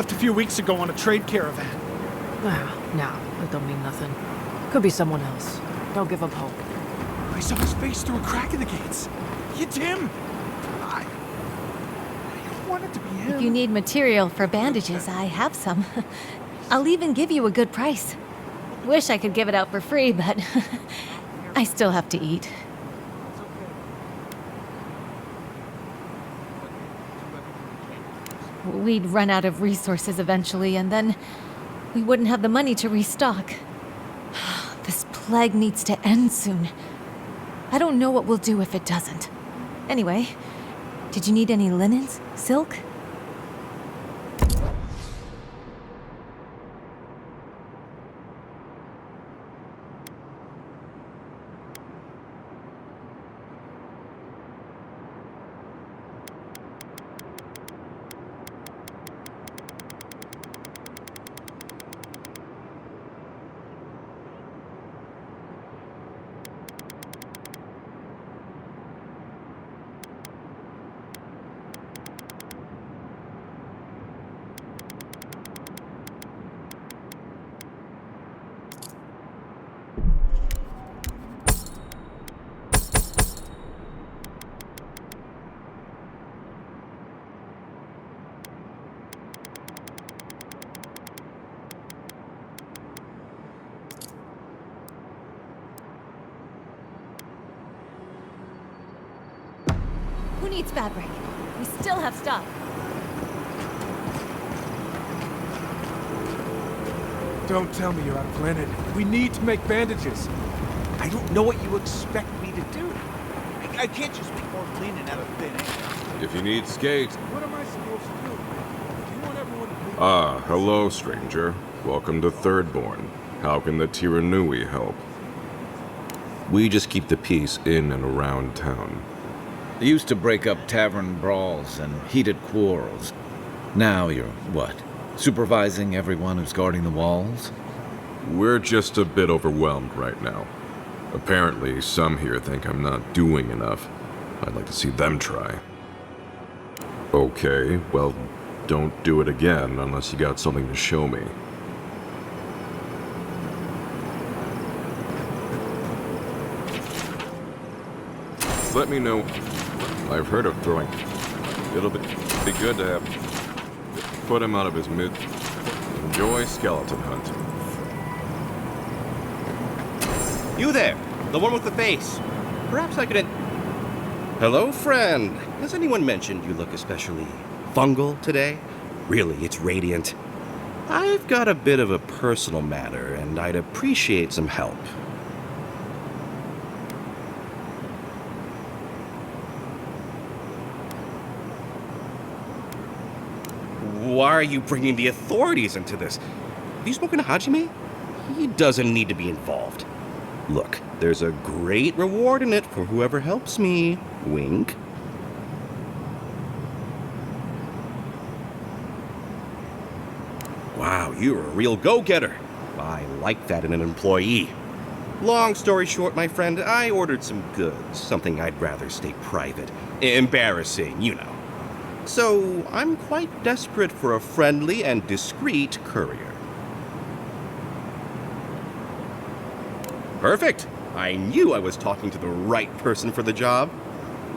left a few weeks ago on a trade caravan. No, that don't mean nothing. Could be someone else. Don't give up hope. I saw his face through a crack in the gates. It's him! I want it to be him. If you need material for bandages, I have some. I'll even give you a good price. Wish I could give it out for free, but I still have to eat. We'd run out of resources eventually, and then we wouldn't have the money to restock. This plague needs to end soon. I don't know what we'll do if it doesn't. Anyway, did you need any linens? Silk? Who needs fabric? We still have stuff. Don't tell me you're out of linen. We need to make bandages. I don't know what you expect me to do. I can't just make more linen out of thin air. If you need skates. What am I supposed to do? Do you want everyone to bleed? Ah, hello, stranger. Welcome to Thirdborn. How can the Tiranui help? We just keep the peace in and around town. They used to break up tavern brawls and heated quarrels. Now you're, what, supervising everyone who's guarding the walls? We're just a bit overwhelmed right now. Apparently, some here think I'm not doing enough. I'd like to see them try. Okay, well, don't do it again unless you got something to show me. Let me know. I've heard of throwing. It'll be good to have. Put him out of his mid. Enjoy skeleton hunt. You there, the one with the face. Perhaps I could. Hello, friend. Has anyone mentioned you look especially fungal today? Really, it's radiant. I've got a bit of a personal matter, and I'd appreciate some help. Why are you bringing the authorities into this? Have you spoken to Hajime? He doesn't need to be involved. Look, there's a great reward in it for whoever helps me. Wink. Wow, you're a real go-getter. I like that in an employee. Long story short, my friend, I ordered some goods, something I'd rather stay private. Embarrassing, you know. So, I'm quite desperate for a friendly and discreet courier. Perfect! I knew I was talking to the right person for the job.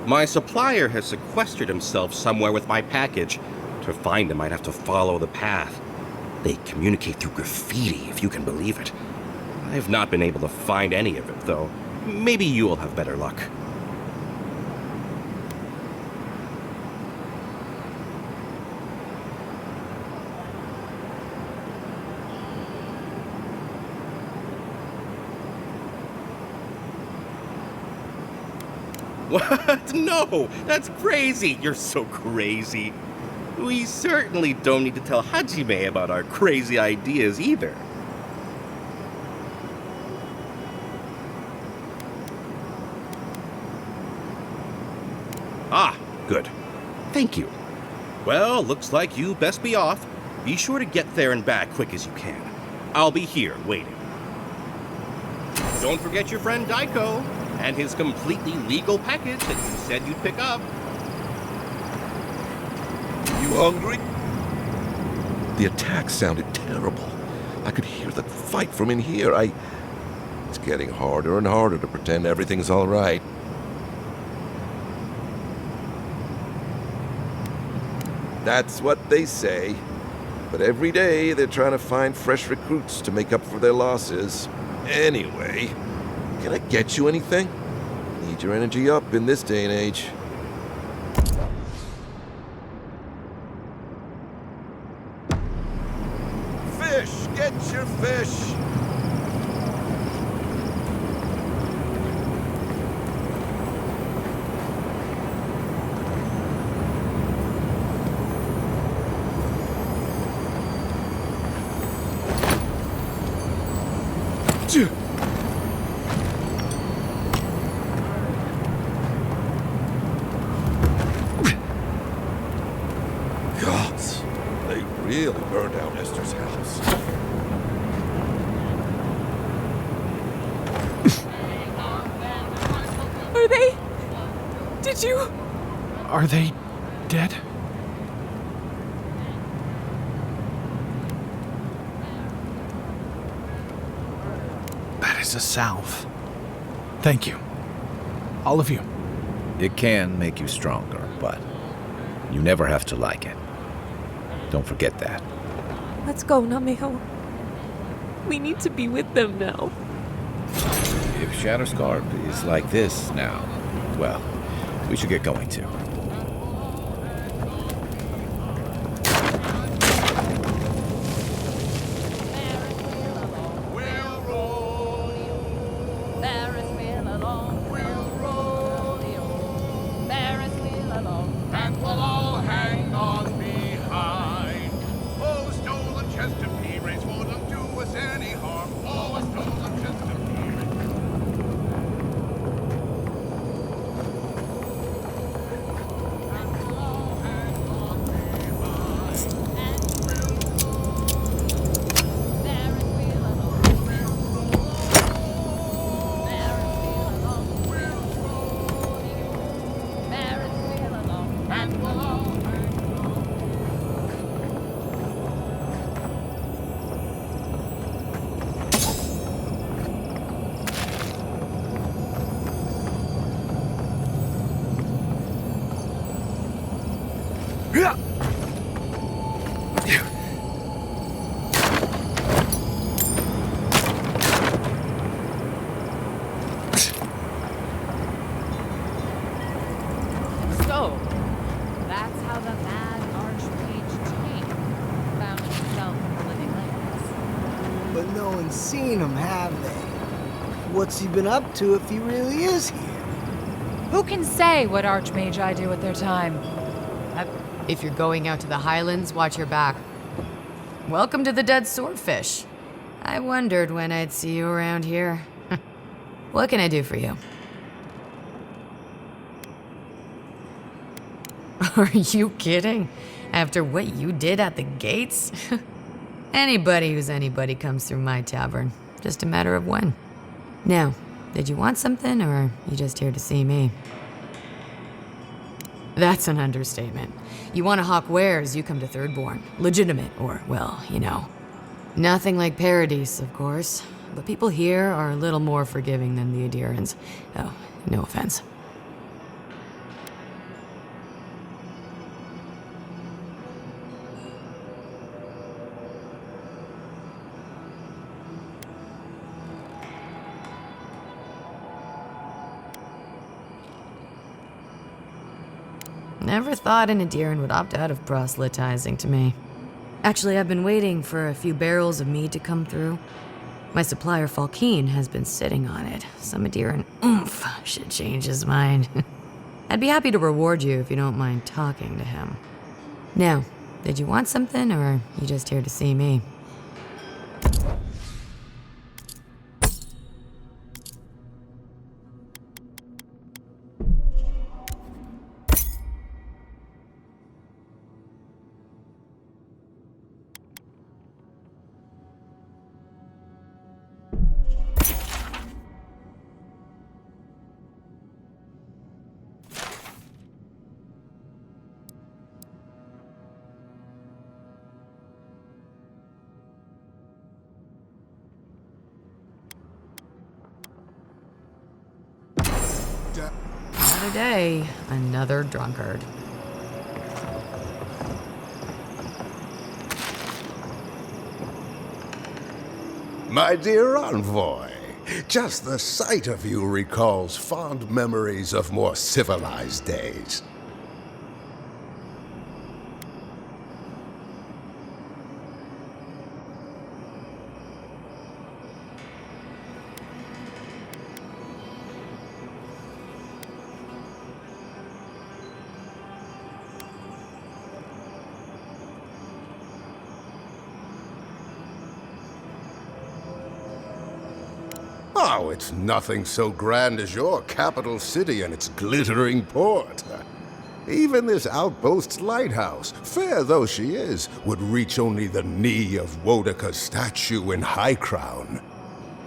My supplier has sequestered himself somewhere with my package. To find him, I'd have to follow the path. They communicate through graffiti, if you can believe it. I've not been able to find any of it, though. Maybe you'll have better luck. What? No! That's crazy! You're so crazy. We certainly don't need to tell Hajime about our crazy ideas either. Ah, good. Thank you. Well, looks like you best be off. Be sure to get there and back quick as you can. I'll be here waiting. Don't forget your friend Daiko and his completely legal package that you said you'd pick up. You hungry? The attack sounded terrible. I could hear the fight from in here. It's getting harder and harder to pretend everything's all right. That's what they say. But every day they're trying to find fresh recruits to make up for their losses. Anyway, can I get you anything? Need your energy up in this day and age. Fish! Get your fish! Gods, they really burned down Esther's house. Are they? Did you? Are they dead? That is a salve. Thank you. All of you. It can make you stronger, but you never have to like it. Don't forget that. Let's go, Nameo. We need to be with them now. If Shatterscarp is like this now, well, we should get going too. So, that's how the mad archmage King found himself in the living lands. But no one's seen him, have they? What's he been up to if he really is here? Who can say what archmagi do with their time? If you're going out to the Highlands, watch your back. Welcome to the Dead Swordfish. I wondered when I'd see you around here. What can I do for you? Are you kidding? After what you did at the gates? Anybody who's anybody comes through my tavern. Just a matter of when. Now, did you want something, or are you just here to see me? That's an understatement. You want to hawk wares, you come to Thirdborn. Legitimate, or, well, you know. Nothing like Paradise, of course. But people here are a little more forgiving than the Adirans. Oh, no offense. Never thought an Adiran would opt out of proselytizing to me. Actually, I've been waiting for a few barrels of mead to come through. My supplier, Falkeen, has been sitting on it. Some Adiran oomph should change his mind. I'd be happy to reward you if you don't mind talking to him. Now, did you want something, or are you just here to see me? Another day, another drunkard. My dear envoy, just the sight of you recalls fond memories of more civilized days. Oh, it's nothing so grand as your capital city and its glittering port. Even this outpost's lighthouse, fair though she is, would reach only the knee of Wodaka's statue in High Crown.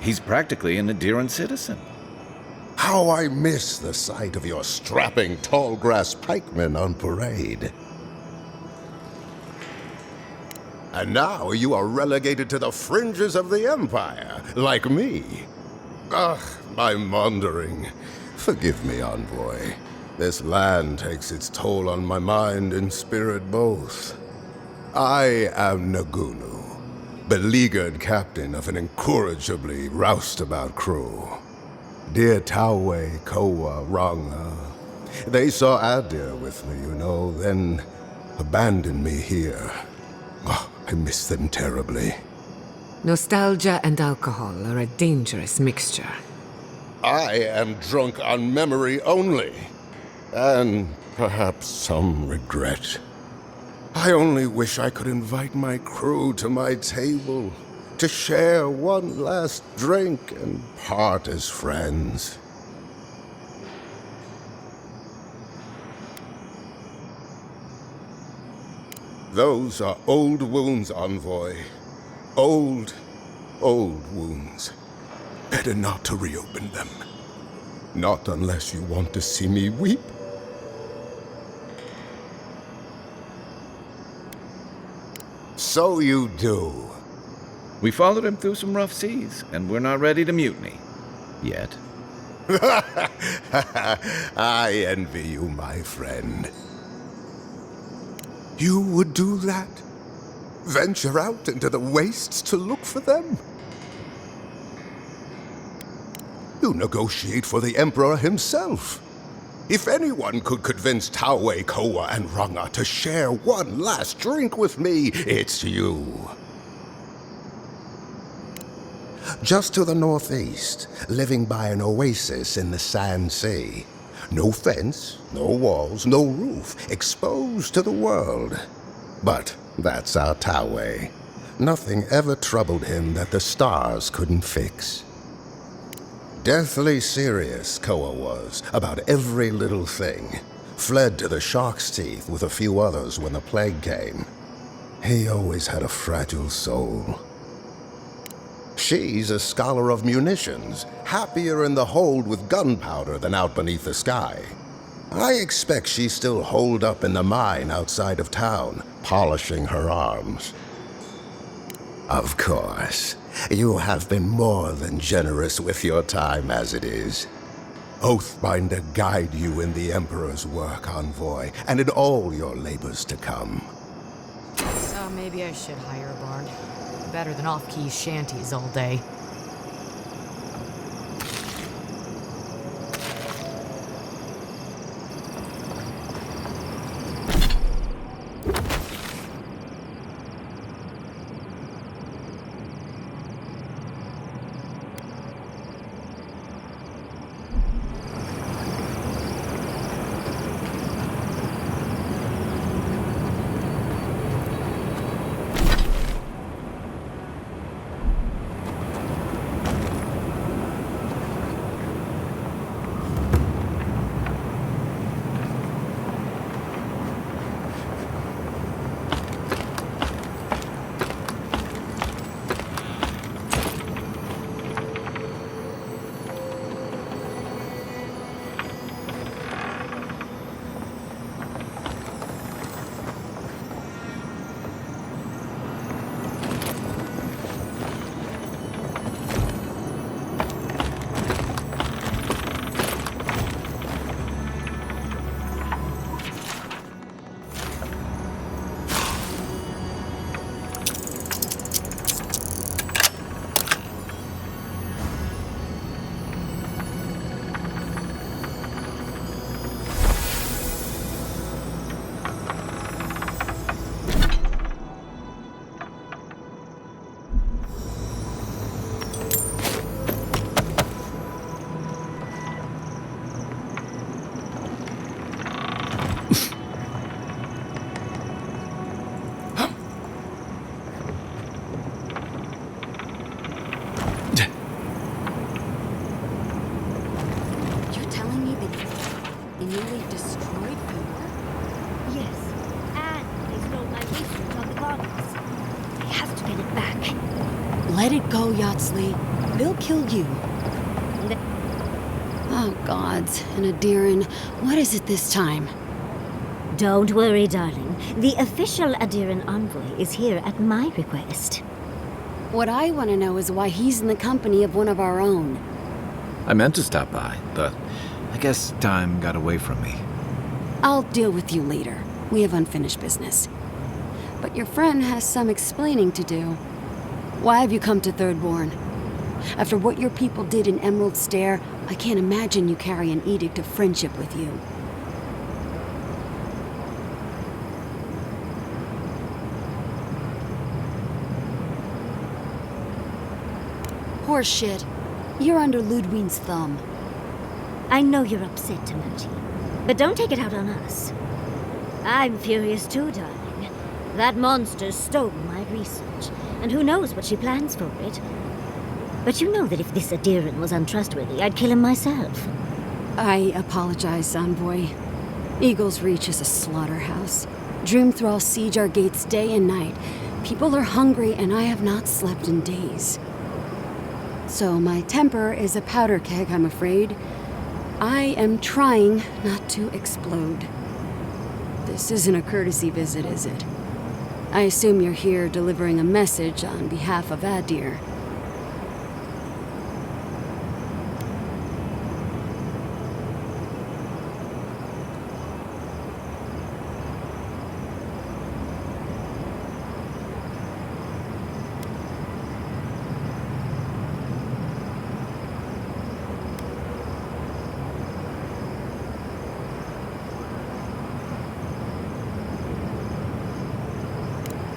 He's practically an Adiran citizen. How I miss the sight of your strapping tall grass pikemen on parade. And now you are relegated to the fringes of the Empire, like me. Ugh, I'm wandering. Forgive me, envoy. This land takes its toll on my mind and spirit both. I am Nagunu, beleaguered captain of an incorrigibly roustabout crew. Dear Taue, Koa, Ranga, they saw Adir with me, then abandoned me here. Oh, I miss them terribly. Nostalgia and alcohol are a dangerous mixture. I am drunk on memory only, and perhaps some regret. I only wish I could invite my crew to my table, to share one last drink and part as friends. Those are old wounds, envoy. Old wounds. Better not to reopen them. Not unless you want to see me weep. So you do. We followed him through some rough seas, and we're not ready to mutiny. Yet. I envy you, my friend. You would do that? Venture out into the wastes to look for them? You negotiate for the Emperor himself. If anyone could convince Taue, Koa, and Ranga to share one last drink with me, it's you. Just to the northeast, living by an oasis in the Sand Sea. No fence, no walls, no roof, exposed to the world. But that's our Taue. Nothing ever troubled him that the stars couldn't fix. Deathly serious, Koa was, about every little thing. Fled to the shark's teeth with a few others when the plague came. He always had a fragile soul. She's a scholar of munitions, happier in the hold with gunpowder than out beneath the sky. I expect she's still holed up in the mine outside of town, polishing her arms. Of course, you have been more than generous with your time as it is. Oathbinder guide you in the Emperor's work, envoy, and in all your labors to come. So maybe I should hire a bard. Better than off-key shanties all day. get it back. Let it go, Yatsley. They'll kill you. Oh, gods. And Adiran, what is it this time? Don't worry, darling. The official Adiran envoy is here at my request. What I want to know is why he's in the company of one of our own. I meant to stop by, but I guess time got away from me. I'll deal with you later. We have unfinished business. But your friend has some explaining to do. Why have you come to Thirdborn? After what your people did in Emerald Stair, I can't imagine you carry an edict of friendship with you. Horse shit. You're under Ludwine's thumb. I know you're upset, Tamuti, but don't take it out on us. I'm furious too, darling. That monster stole my research, and who knows what she plans for it. But you know that if this Adiran was untrustworthy, I'd kill him myself. I apologize, Envoy. Eagle's Reach is a slaughterhouse. Dreamthralls siege our gates day and night. People are hungry, and I have not slept in days. So my temper is a powder keg, I'm afraid. I am trying not to explode. This isn't a courtesy visit, is it? I assume you're here delivering a message on behalf of Adir.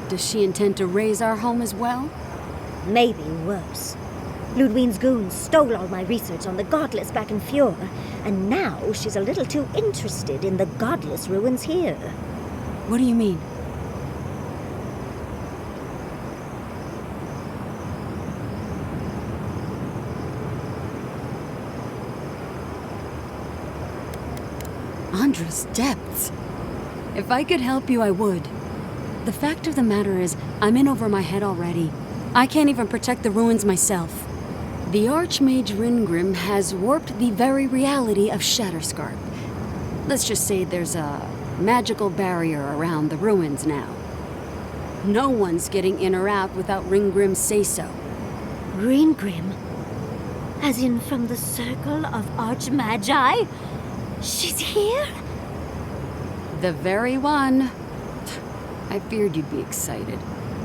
Does she intend to raise our home as well? Maybe worse. Ludwine's goons stole all my research on the godless back in Fjord, and now she's a little too interested in the godless ruins here. What do you mean? Andra's depths. If I could help you, I would. The fact of the matter is, I'm in over my head already. I can't even protect the ruins myself. The Archmage Ringrim has warped the very reality of Shatterscarp. Let's just say there's a magical barrier around the ruins now. No one's getting in or out without Ringgrim's say-so. Ringgrim? As in from the Circle of Archmagi? She's here? The very one. I feared you'd be excited.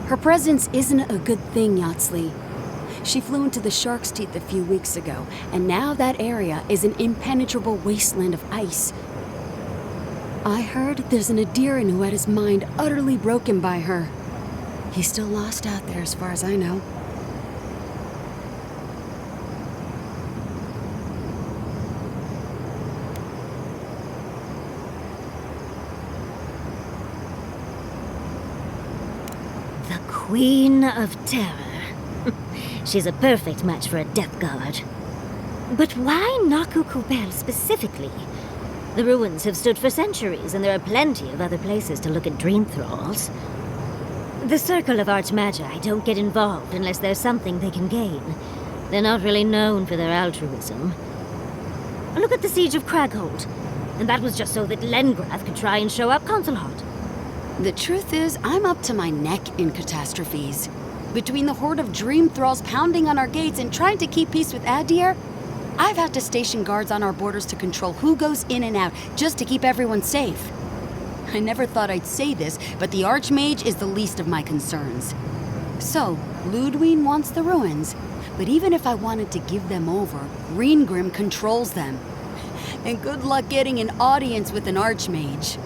Her presence isn't a good thing, Yatsley. She flew into the Shark's Teeth a few weeks ago, and now that area is an impenetrable wasteland of ice. I heard there's an Adiran who had his mind utterly broken by her. He's still lost out there as far as I know. Queen of Terror. She's a perfect match for a Death Guard. But why Naku Kubel specifically? The ruins have stood for centuries, and there are plenty of other places to look at dream thralls. The Circle of Archmagi don't get involved unless there's something they can gain. They're not really known for their altruism. Look at the Siege of Craghold. And that was just so that Lengrath could try and show up Consulhot. The truth is, I'm up to my neck in catastrophes. Between the horde of dream thralls pounding on our gates and trying to keep peace with Adir, I've had to station guards on our borders to control who goes in and out, just to keep everyone safe. I never thought I'd say this, but the Archmage is the least of my concerns. So, Ludwine wants the ruins, but even if I wanted to give them over, Greengrim controls them. And good luck getting an audience with an Archmage.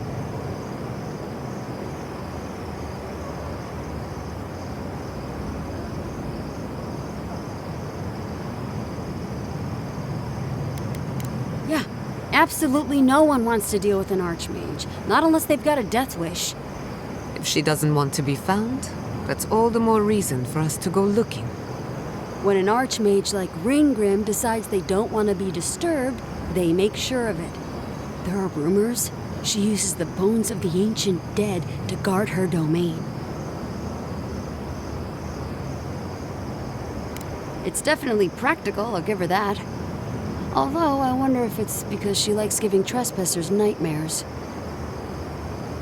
Yeah, absolutely no one wants to deal with an Archmage, not unless they've got a death wish. If she doesn't want to be found, that's all the more reason for us to go looking. When an Archmage like Ringgrim decides they don't want to be disturbed, they make sure of it. There are rumors she uses the bones of the ancient dead to guard her domain. It's definitely practical, I'll give her that. Although, I wonder if it's because she likes giving trespassers nightmares.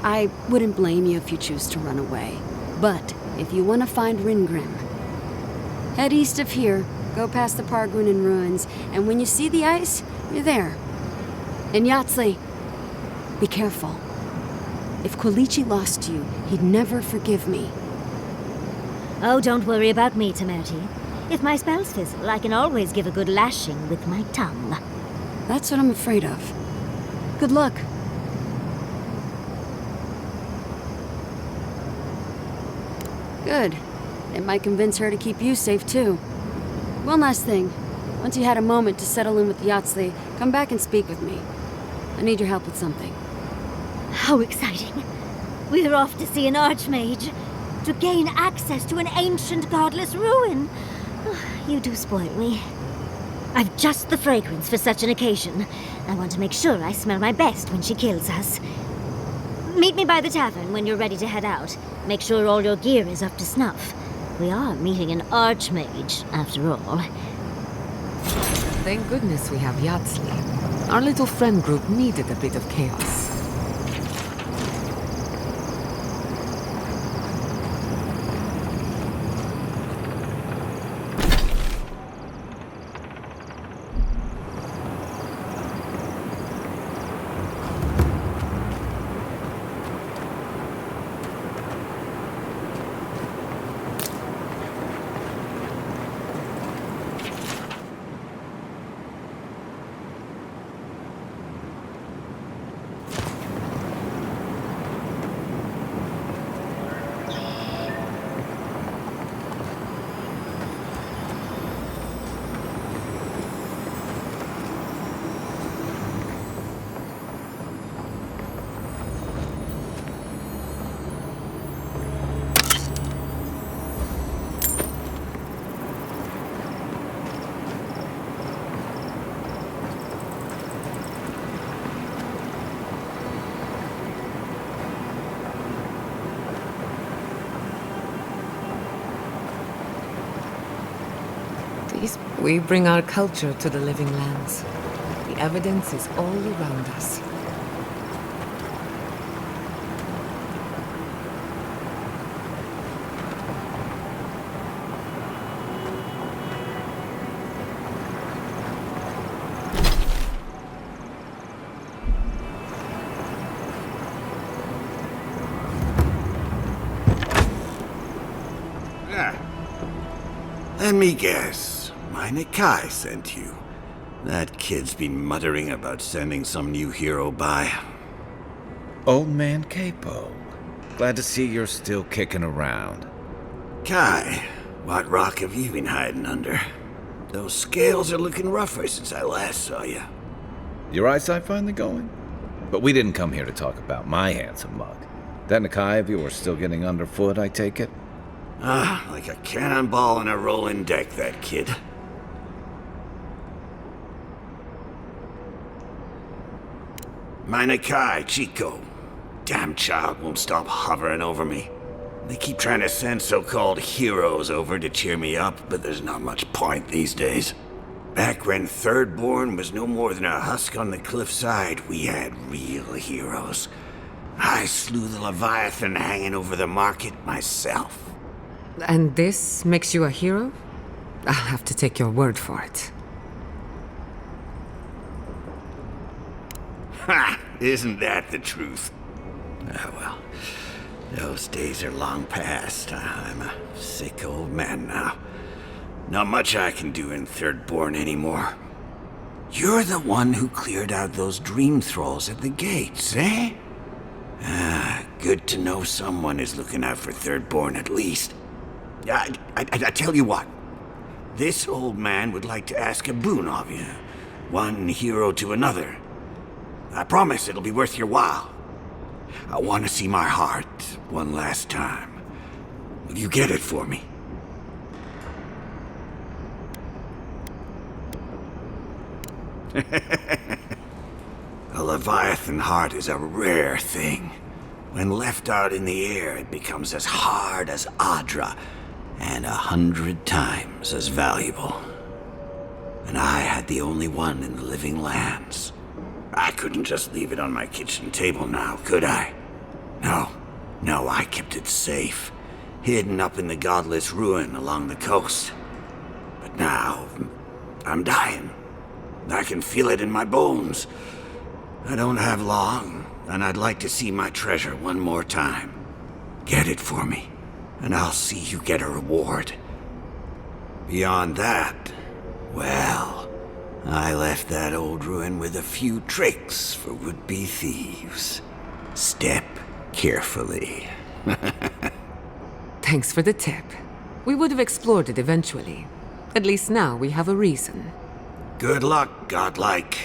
I wouldn't blame you if you choose to run away. But, if you want to find Ringrim, head east of here, go past the Pargunin ruins, and when you see the ice, you're there. And Yatsley, be careful. If Quilici lost you, he'd never forgive me. Oh, don't worry about me, Temerity. If my spells fizzle, I can always give a good lashing with my tongue. That's what I'm afraid of. Good luck. Good. It might convince her to keep you safe, too. One last thing. Once you had a moment to settle in with Yatsley, come back and speak with me. I need your help with something. How exciting. We're off to see an archmage. To gain access to an ancient godless ruin. You do spoil me. I've just the fragrance for such an occasion. I want to make sure I smell my best when she kills us. Meet me by the tavern when you're ready to head out. Make sure all your gear is up to snuff. We are meeting an archmage, after all. Thank goodness we have Yatsley. Our little friend group needed a bit of chaos. We bring our culture to the living lands. The evidence is all around us. Let me guess. My Nikai sent you. That kid's been muttering about sending some new hero by. Old man Capo. Glad to see you're still kicking around. Kai, what rock have you been hiding under? Those scales are looking rougher since I last saw you. Your eyesight finally going? But we didn't come here to talk about my handsome mug. That Nikai of yours still getting underfoot, I take it? Like a cannonball in a rolling deck, that kid. My Nikai, Chico. Damn child won't stop hovering over me. They keep trying to send so-called heroes over to cheer me up, but there's not much point these days. Back when Thirdborn was no more than a husk on the cliffside, we had real heroes. I slew the Leviathan hanging over the market myself. And this makes you a hero? I'll have to take your word for it. Ha! Isn't that the truth? Ah, well, those days are long past. I'm a sick old man now. Not much I can do in Thirdborn anymore. You're the one who cleared out those dream thralls at the gates, eh? Good to know someone is looking out for Thirdborn at least. I tell you what. This old man would like to ask a boon of you. One hero to another. I promise it'll be worth your while. I want to see my heart one last time. Will you get it for me? A Leviathan heart is a rare thing. When left out in the air, it becomes as hard as Adra, and 100 times as valuable. And I had the only one in the living lands. I couldn't just leave it on my kitchen table now, could I? No, I kept it safe, hidden up in the godless ruin along the coast. But now, I'm dying. I can feel it in my bones. I don't have long, and I'd like to see my treasure one more time. Get it for me, and I'll see you get a reward. Beyond that, well, I left that old ruin with a few tricks for would-be thieves. Step carefully. Thanks for the tip. We would have explored it eventually. At least now we have a reason. Good luck, godlike.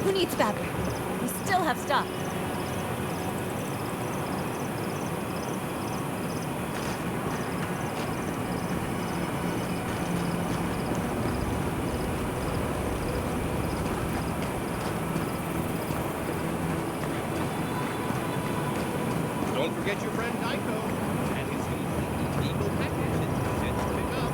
Who needs fabric? We still have stuff. Don't forget your friend Nico and his legal package that you sent to pick up.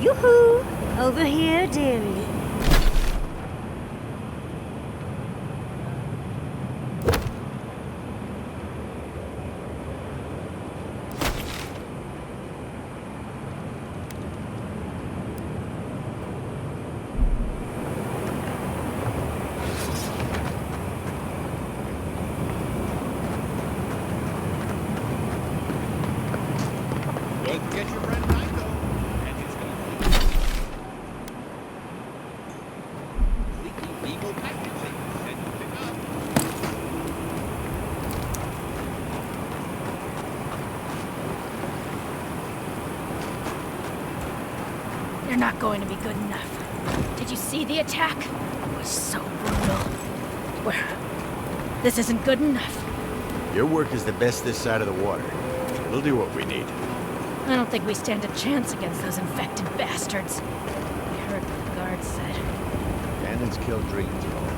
Yoo-hoo! Over here, dearie. Don't forget your friend Nico and his legal package that you sent to pick up. They're not going to be good enough. Did you see the attack? It was so brutal. This isn't good enough. Your work is the best this side of the water. We'll do what we need. I don't think we stand a chance against those infected bastards. We heard what the guards said. Cannons kill dreams, all